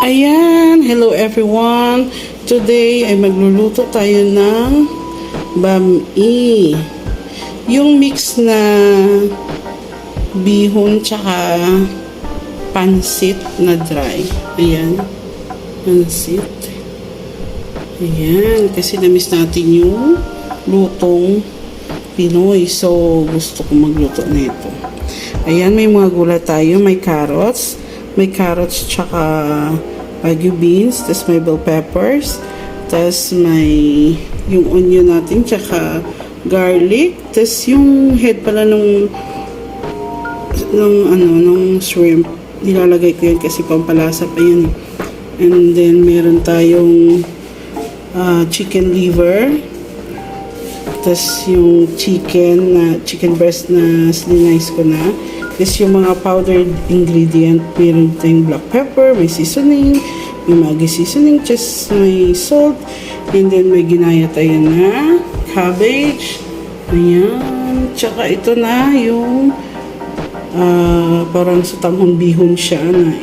Ayan, hello everyone. Today ay magluluto tayo ng bami. Yung mix na bihon tsaka pansit na dry. Ayan, pansit. Ayan, kasi na-miss natin yung lutong Pinoy. So, gusto ko magluto nito. Ayan, may mga gulay tayo. May carrots tsaka bagu beans, tas may bell peppers, tas may yung onion natin tsaka garlic, tas yung head pala nung shrimp, nilalagay ko yan kasi pampalasa pa yan. And then meron tayong chicken liver, tas yung chicken breast na slice ko na. This yung mga powdered ingredient. Meron tayong black pepper, may seasoning, may Maggi seasoning, just may salt, and then may ginaya tayo na cabbage. Ayan. Tsaka ito na yung parang sa tanghon bihon siya na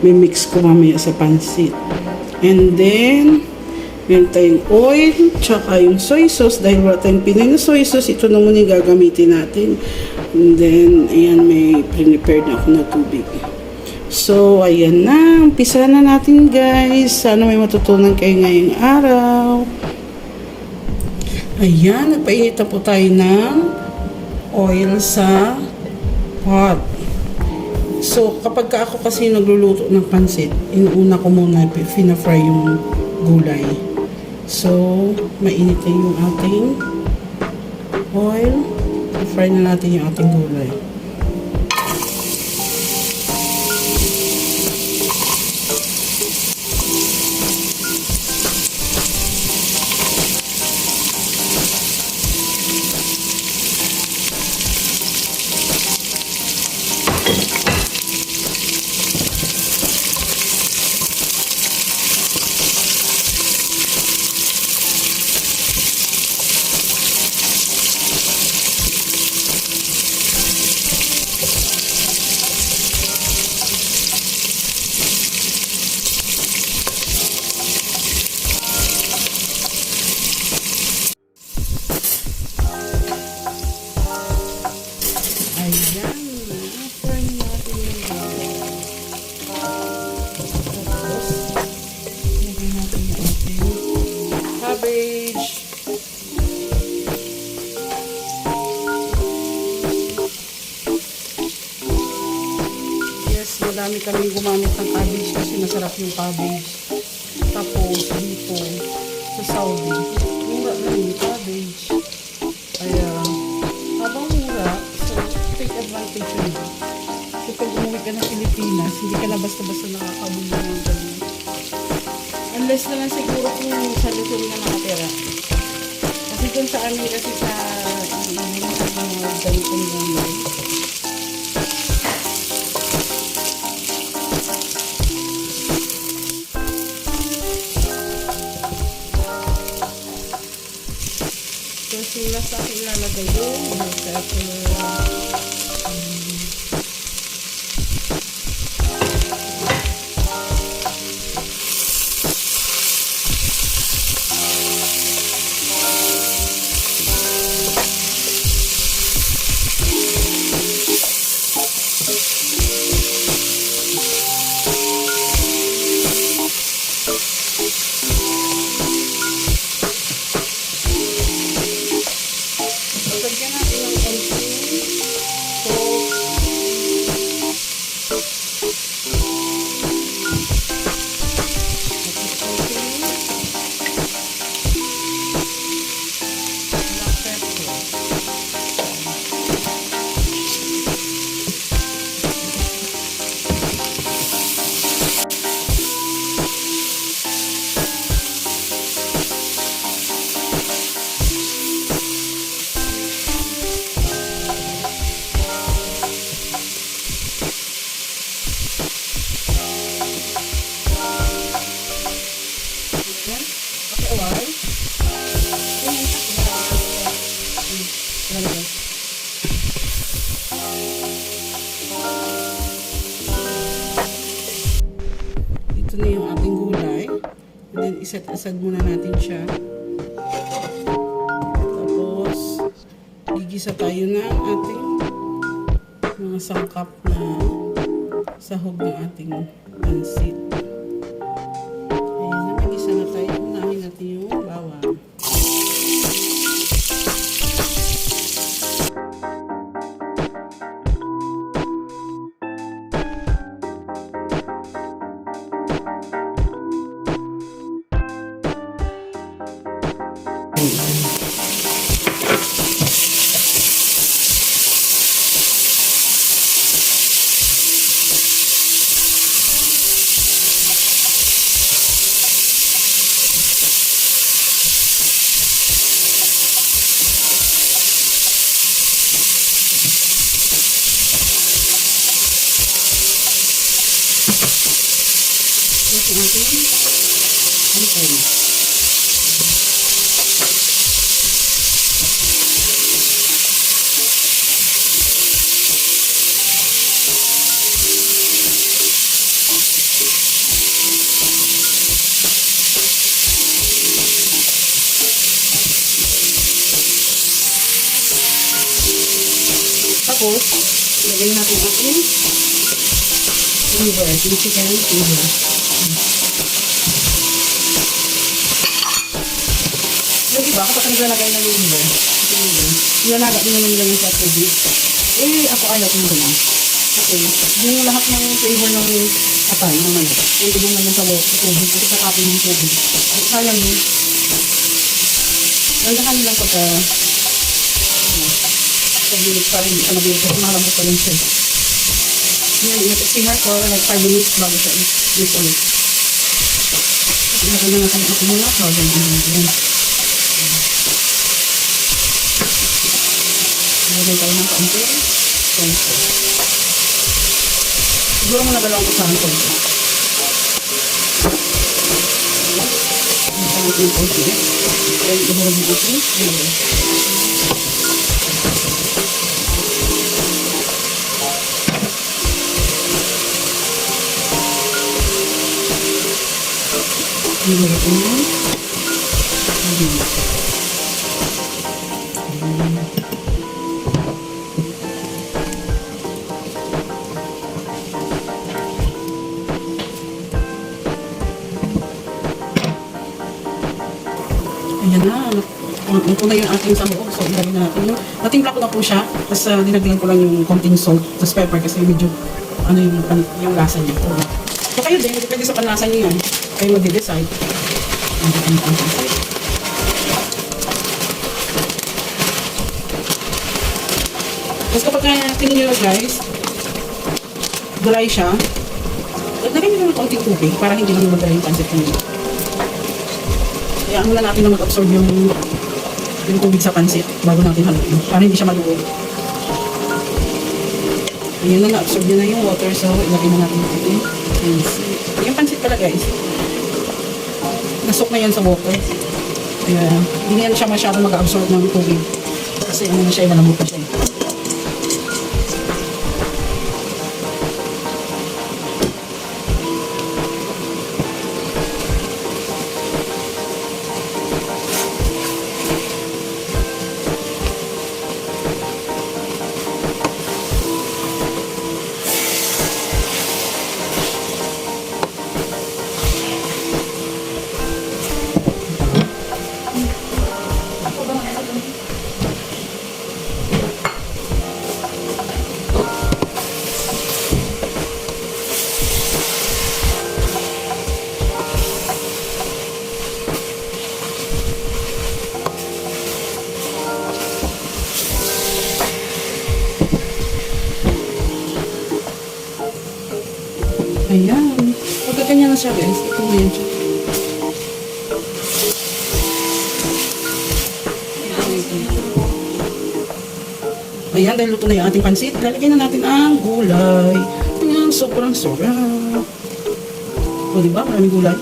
may mix ko mamaya sa pansit. And then meron tayong oil, tsaka yung soy sauce. Dahil wala tayong Pinoy na soy sauce, ito na muna yung gagamitin natin. And then, ayan, may pre-prepared na ako na tubig. So, ayan na. Umpisa na natin, guys. Sana may matutunan kayo ngayong araw. Ayan, nagpainit na po tayo ng oil sa pot. So, kapag ako kasi nagluluto ng pansit, inuuna ko muna fina-fry yung gulay. So, mainit na yung ating oil. I-fry na natin yung ating gulay. Ayan, na-fry natin yung gulay. Tapos, lagyan natin yung ating cabbage. Yes, madami kaming gumamit ng cabbage kasi masarap yung cabbage. Tapos, dito, sa Saudi, mura na yung cabbage. Kaya, habang mura, take advantage yun. So, pag umuwi ka ng Pilipinas, hindi ka na basta-basta nakakabuli ng ganun. Unless na lang siguro kung sa Luzon na nakatira. Kasi kung sa amin kasi sa mga ganitong gulay. So, sila sa akin lalagay yung pepper. Lagyan natin ng konting na yung ating gulay. And then, iset aside muna natin siya. Tapos, gigisa tayo ng ating mga sangkap na sahog ng ating pansit. Ayan, nagisa na tayo. Unahin natin yung bawang. Ito natin Canton. Tapos, ilagay natin ating liver, yung chicken liver. Yung iba, kapag naglalagay ng liver, nilalaga din naman nila yung sa tubig. Ako ayaw ko naman. Okay, yung lahat ng flavor ng atay, ng manok, yung ibang naman sa tubig, kasi kakapin yung tubig. Sayang yun. Landahan nilang pagka pag-minutes pa rin siya mag-minutes kasi malambot pa rin siya. Yan, i-simmer for like 5 minutes bago siya i-mix ulit. Ilagay na natin ito muna. Ilagay tayo ng kaunti. Siguro muna dalawang kusahan ko. Ilagay natin yung kaunti. Then, ihurog yung ito. Ilagay ko na. Ayan na. Ito na yung ating samuog. So, ilagay na natin. Natimpla ko na po siya. Tapos, dinagdagan ko lang yung konting salt. Tapos pepper kasi medyo ano yung lasa niya. So, kayo din. Depende sa panlasa niyo yan. Kayo mag-decide. Tapos kapag tingin nyo guys, dry siya, lagyan nyo ng konting tubig para hindi naman mag-dry yung pancit nyo. Kaya muna natin na mag-absorb yung tubig sa pancit bago natin haluin para hindi siya maluwag. Ayan na, na-absorb nyo na yung water, so ilagay na natin yung ating pancit. Yung pancit pala guys, nasok na yan sa water. Kaya hindi yan siya masyadong mag-absorb ng tubig. Kasi ano na siya, malamot na siya. Ayan. Pagka ganyan na siya guys, ito na yan siya. Ayan, dahil luto na yung ating pansit, lalagyan na natin ang gulay. Ayan, sobrang sarap. O diba, maraming gulay.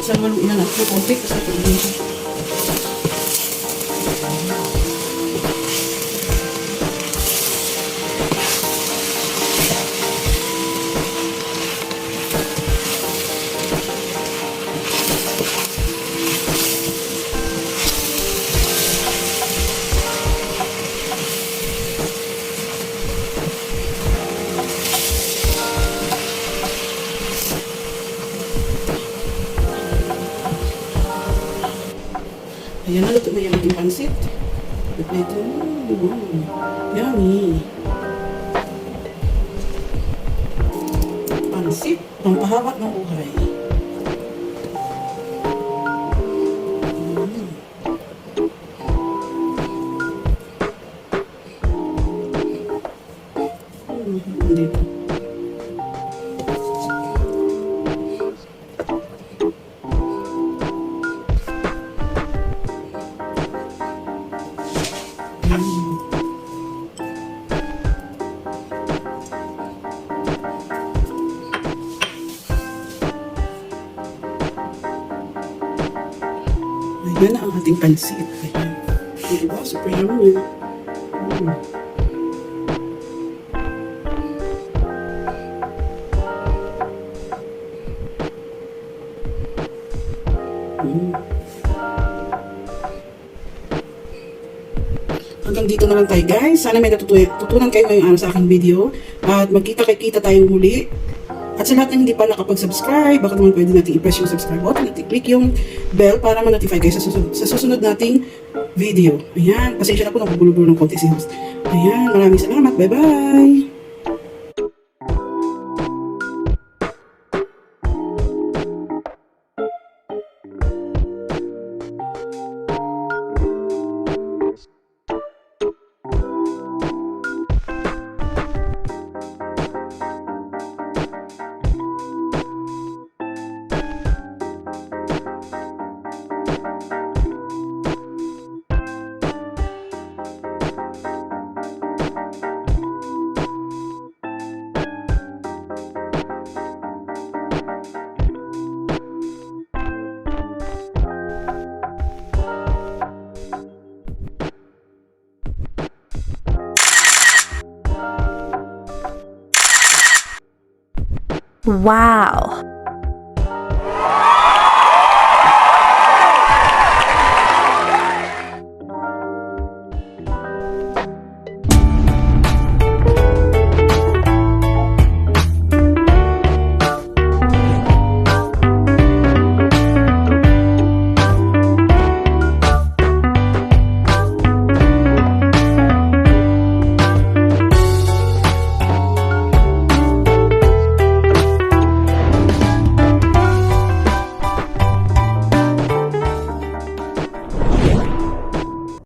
Isang maluin na natin, konti, kasi ito din siya. ating pansit. Ito. Yummy. Pansit, pampahaba ng buhay. Dito. Ayan na ang ating pansit. Ayan. Diba? Super yummy. Hanggang dito na lang tayo guys. Sana may natutunan kayo ngayong araw sa aking video. At magkita-kita tayong muli. At sa lahat ng hindi pa nakapag-subscribe, baka naman pwede natin i-press yung subscribe button at i-click yung bell para ma-notify kayo sa susunod nating video. Ayan, pasensya na po, nagugulo-gulo ng konti si host. Ayan, maraming salamat. Bye-bye! Wow!